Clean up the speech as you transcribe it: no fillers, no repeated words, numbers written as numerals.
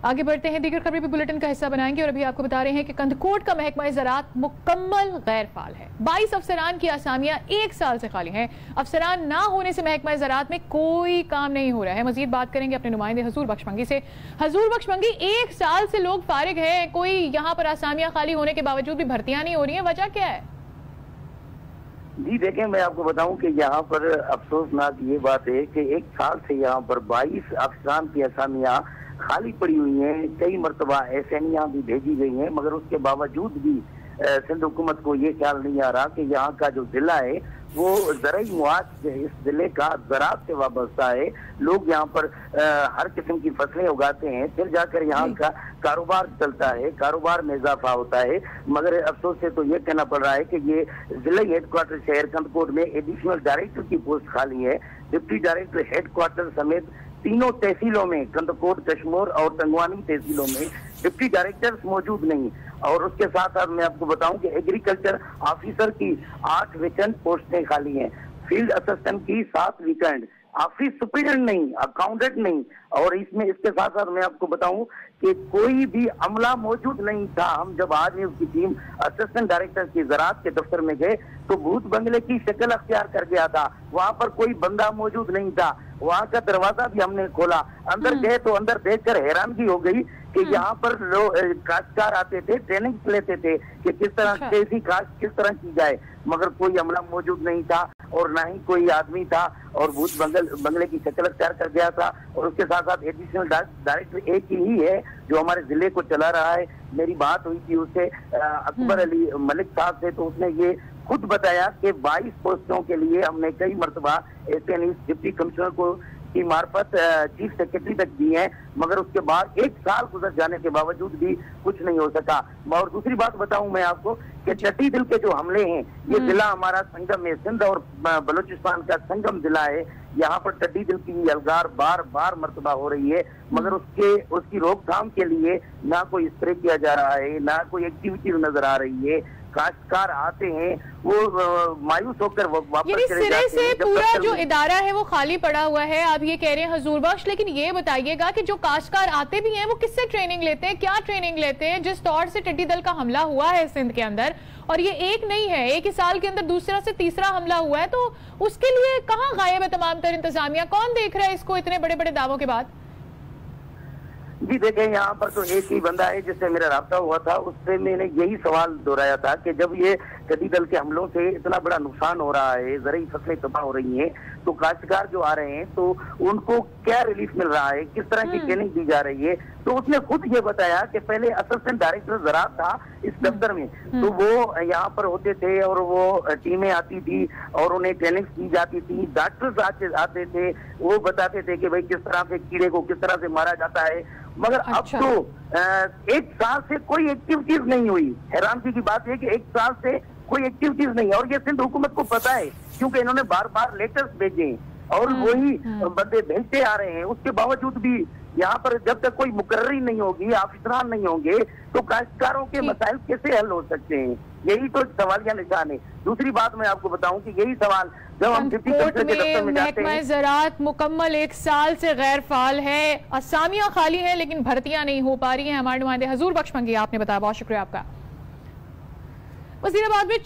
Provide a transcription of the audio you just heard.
आगे बढ़ते हैं, दीगर खबरें भी बुलेटिन का हिस्सा बनाएंगे और अभी आपको बता रहे हैं कि कंदकोट का महकमा ज़राअत मुकम्मल गैर फाल है। 22 अफसरान की आसामियां 1 साल से खाली हैं। अफसरान ना होने से महकमा ज़राअत में कोई काम नहीं हो रहा है। मजीद बात करेंगे अपने नुमाइंदे हजूर बख्श मंगी से। हजूर बख्श मंगी, 1 साल से लोग फारिग हैं, कोई यहाँ पर आसामियां खाली होने के बावजूद भी भर्तियां नहीं हो रही हैं, वजह क्या है? जी देखें, मैं आपको बताऊं कि यहाँ पर अफसोसनाक ये बात है कि 1 साल से यहाँ पर 22 अफसरान की आसामियां खाली पड़ी हुई हैं। कई मरतबा एसएनियां भी भेजी गई हैं, मगर उसके बावजूद भी सिंध हुकूमत को ये ख्याल नहीं आ रहा कि यहाँ का जो जिला है वो ज़राई मुआश इस जिले का ज़राअत से वाबस्ता है। लोग यहाँ पर हर किस्म की फसलें उगाते हैं, फिर जाकर यहाँ का कारोबार चलता है, कारोबार में इजाफा होता है। मगर अफसोस से तो ये कहना पड़ रहा है कि ये जिला हेडक्वार्टर शहर कंदकोट में एडिशनल डायरेक्टर की पोस्ट खाली है। डिप्टी डायरेक्टर हेडक्वार्टर समेत तीनों तहसीलों में, कंदकोट, कश्मोर और टंगवानी तहसीलों में डिप्टी डायरेक्टर्स मौजूद नहीं। और उसके साथ साथ मैं आपको बताऊं कि एग्रीकल्चर ऑफिसर की 8 वेकेंट पोस्टें खाली हैं, फील्ड असिस्टेंट की 7 वेकेंट, ऑफिस सुपरिटेंडेंट नहीं, अकाउंटेंट नहीं। और इसमें इसके साथ साथ मैं आपको बताऊं कि कोई भी अमला मौजूद नहीं था। हम जब आज उसकी टीम असिस्टेंट डायरेक्टर की ज़राअत के दफ्तर में गए तो भूत बंगले की शक्ल अख्तियार कर गया था। वहां पर कोई बंदा मौजूद नहीं था। वहां का दरवाजा भी हमने खोला, अंदर गए तो अंदर देखकर हैरानगी हो गई कि यहाँ पर काश्तकार आते थे, ट्रेनिंग लेते थे कि किस तरह कैसी काश्त किस तरह की जाए, मगर कोई अमला मौजूद नहीं था और ना ही कोई आदमी था और भूत बंगले की शक्ल अख्तियार कर गया था। और उसके साथ साथ एडिशनल डायरेक्टर एक ही है जो हमारे जिले को चला रहा है। मेरी बात हुई थी उससे, अकबर अली मलिक साहब से, तो उसने ये खुद बताया कि 22 पोस्टों के लिए हमने कई मरतबा एसएनई डिप्टी कमिश्नर को की मार्फत चीफ सेक्रेटरी तक दी है, मगर उसके बाद 1 साल गुजर जाने के बावजूद भी कुछ नहीं हो सका। और दूसरी बात बताऊं मैं आपको कि टट्टी दिल के जो हमले हैं, ये जिला हमारा संगम है, सिंध और बलूचिस्तान का संगम जिला है। यहाँ पर टट्टी दिल की अलगार बार बार मरतबा हो रही है, मगर उसकी रोकथाम के लिए ना कोई स्प्रे किया जा रहा है, ना कोई एक्टिविटी नजर आ रही है। काश्तकार आते हैं, वो मायूस होकर वापस चले जाते हैं। सिरे से पूरा जो इदारा है वो खाली पड़ा हुआ है, आप ये कह रहे हैं हजूर बख्श। लेकिन ये बताइएगा कि जो काश्तकार आते भी हैं वो किससे ट्रेनिंग लेते हैं, क्या ट्रेनिंग लेते हैं? जिस तौर से टिड्डी दल का हमला हुआ है सिंध के अंदर, और ये एक नहीं है, 1 ही साल के अंदर दूसरा से तीसरा हमला हुआ है, तो उसके लिए कहाँ गायब है तमाम तर इंतजामिया? कौन देख रहा है इसको इतने बड़े बड़े दावों के बाद? जी देखें, यहाँ पर तो एक ही बंदा है जिससे मेरा राब्ता हुआ था, उससे मैंने यही सवाल दोहराया था कि जब ये टिड्डी दल के हमलों से इतना बड़ा नुकसान हो रहा है, ज़राई फसलें तबाह हो रही हैं, तो काश्तकार जो आ रहे हैं तो उनको क्या रिलीफ मिल रहा है, किस तरह की ट्रेनिंग दी जा रही है? तो उसने खुद ये बताया कि पहले असिस्टेंट डायरेक्टर ज़राअत था इस दफ्तर में, तो वो यहाँ पर होते थे और वो टीमें आती थी और उन्हें ट्रेनिंग दी जाती थी। डॉक्टर्स आते थे, वो बताते थे कि भाई किस तरह से कीड़े को किस तरह से मारा जाता है। मगर अब तो 1 साल से कोई एक्टिविटीज नहीं हुई। हैरानगी की बात है कि 1 साल से कोई एक्टिविटीज नहीं है, और ये सिंध हुकूमत को पता है क्योंकि इन्होंने बार बार लेटर्स भेजे और वही बंदे भेजते आ रहे हैं। उसके बावजूद भी यहाँ पर जब तक कोई मुकर्री नहीं होगी, ऑफिसरान नहीं होंगे, तो काश्तकारों के मसाइल कैसे हल हो सकते हैं? यही तो सवालिया निशान है। दूसरी बात मैं आपको बताऊं कि यही सवाल जब हम डिप्टी कमिश्नर के दफ्तर में जाते हैं, ज़राअत मुकम्मल 1 साल से गैर फाल है, असामियां खाली हैं लेकिन भर्तियां नहीं हो पा रही हैं। हमारे नुमाइंदे हजूर बख्श मंगी आपने बताया, बहुत शुक्रिया आपका। वज़ीराबाद में